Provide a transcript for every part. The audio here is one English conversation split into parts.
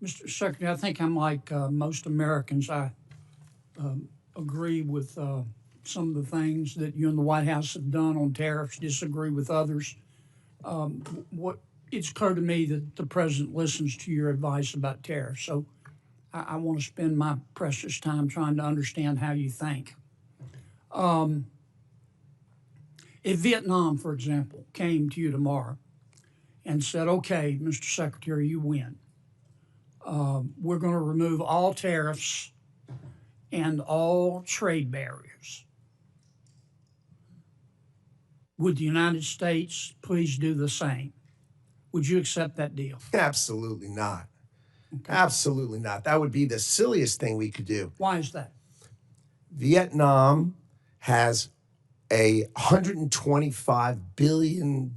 Mr. Secretary, I think I'm like most Americans. I agree with some of the things that you and the White House have done on tariffs, disagree with others. It's clear to me that the president listens to your advice about tariffs. So I want to spend my precious time trying to understand how you think. If Vietnam, for example, came to you tomorrow and said, okay, Mr. Secretary, you win. We're going to remove all tariffs and all trade barriers. Would the United States please do the same? Would you accept that deal? Absolutely not. Okay. Absolutely not. That would be the silliest thing we could do. Why is that? Vietnam has a $125 billion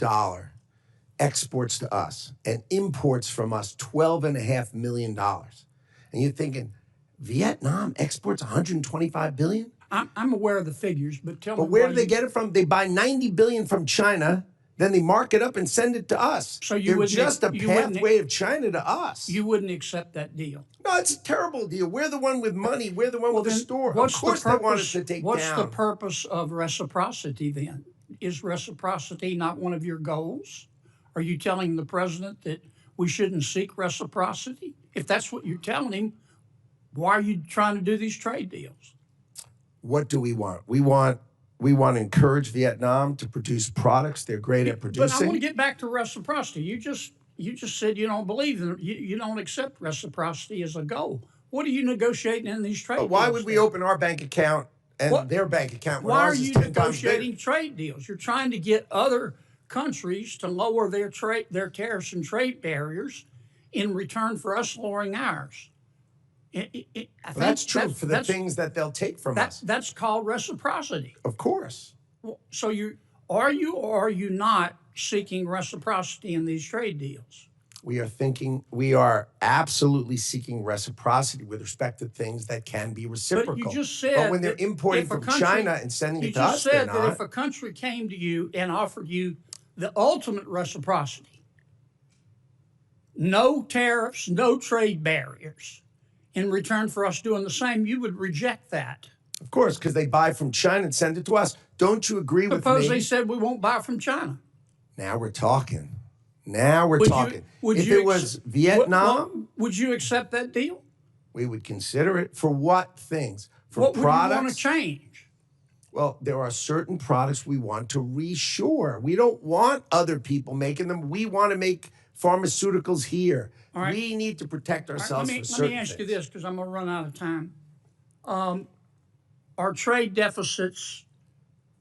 exports to us and imports from us $12.5 million. And you're thinking, Vietnam exports $125 billion? I'm aware of the figures, but tell me. But where do they get it from? They buy $90 billion from China, then they mark it up and send it to us. So you They're just a pathway of China to us. You wouldn't accept that deal? No, it's a terrible deal. We're the one with money. We're the one with the store. Of course they want us to take down. What's the purpose of reciprocity then? Is reciprocity not one of your goals? Are you telling the president that we shouldn't seek reciprocity? If that's what you're telling him, why are you trying to do these trade deals? What do we want? We want to encourage Vietnam to produce products they're great at producing. But I want to get back to reciprocity. You just said you don't believe in it. You don't accept reciprocity as a goal. What are you negotiating in these trade deals? Why would we open our bank account and their bank account when ours is 10 times bigger? Why are you negotiating trade deals? You're trying to get other countries to lower their tariffs and trade barriers in return for us lowering ours. That's true for the things that they'll take from us. That's called reciprocity. Of course. So are you or are you not seeking reciprocity in these trade deals? We are absolutely seeking reciprocity with respect to things that can be reciprocal. But you just said, but when they're importing from China and sending it to us, they're not. You just said that if a country came to you and offered you the ultimate reciprocity, no tariffs, no trade barriers, in return for us doing the same, you would reject that. Of course, because they buy from China and send it to us. Don't you agree with me? Suppose they said we won't buy from China. Now we're talking. Now we're talking. If it was Vietnam, would you accept that deal? We would consider it. For what things? For what products? Would you want to change? Well, there are certain products we want to reshore. We don't want other people making them. We want to make pharmaceuticals here. Right. We need to protect ourselves for certain things. Let me ask you this, because I'm going to run out of time. Are trade deficits,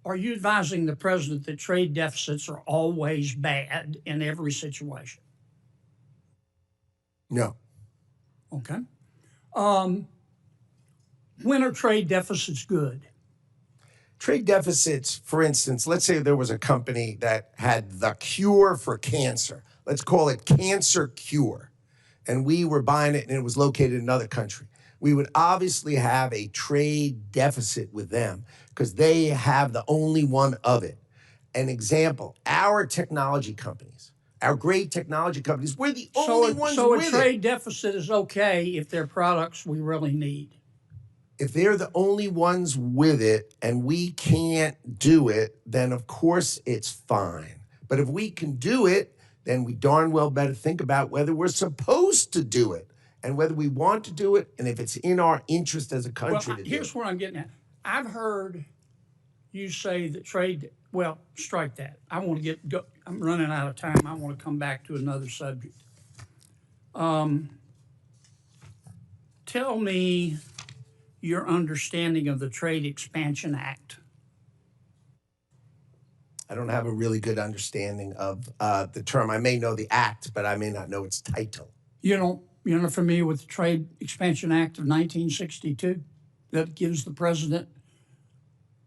are you advising the president that trade deficits are always bad in every situation? No. Okay. When are trade deficits good? Trade deficits, for instance, let's say there was a company that had the cure for cancer. Let's call it Cancer Cure. And we were buying it and it was located in another country. We would obviously have a trade deficit with them because they have the only one of it. An example, our technology companies, our great technology companies, we're the only ones with it. So a trade deficit is okay if they're products we really need. If they're the only ones with it and we can't do it, then of course it's fine. But if we can do it, then we darn well better think about whether we're supposed to do it and whether we want to do it and if it's in our interest as a country to do it. Here's what I'm getting at. I've heard you say that strike that. I'm running out of time. I want to come back to another subject. Tell me your understanding of the Trade Expansion Act. I don't have a really good understanding of the term. I may know the act, but I may not know its title. You're not familiar with the Trade Expansion Act of 1962 that gives the president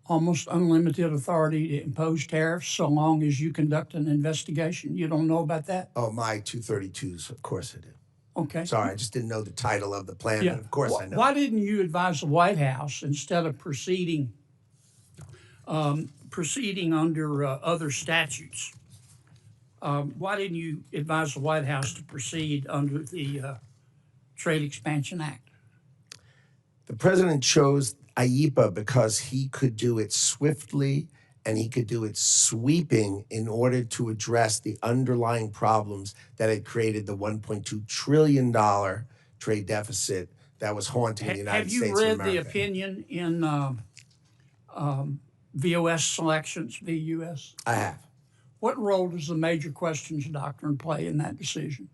almost unlimited authority to impose tariffs so long as you conduct an investigation? You don't know about that? Oh, my 232s, of course I do. Okay. Sorry, I just didn't know the title of the plan, but of course I know. Why didn't you advise the White House instead of proceeding under other statutes? Why didn't you advise the White House to proceed under the Trade Expansion Act? The president chose IEEPA because he could do it swiftly and he could do it sweeping in order to address the underlying problems that had created the $1.2 trillion trade deficit that was haunting the United Have you States of read America. the opinion in VOS Selections, VUS? I have. What role does the major questions doctrine play in that decision?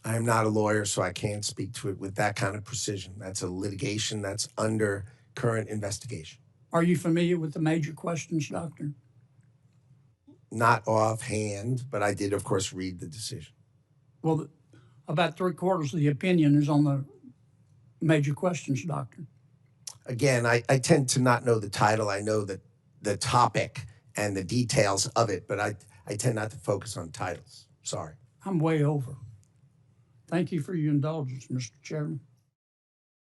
I am not a lawyer, so I can't speak to it with that kind of precision. That's a litigation that's under current investigation. Are you familiar with the major questions doctrine? Not offhand, but I did, of course, read the decision. Well, about 3/4 of the opinion is on the major questions doctrine. Again, I tend to not know the title. I know the topic and the details of it, but I tend not to focus on titles. Sorry. I'm way over. Thank you for your indulgence, Mr. Chairman.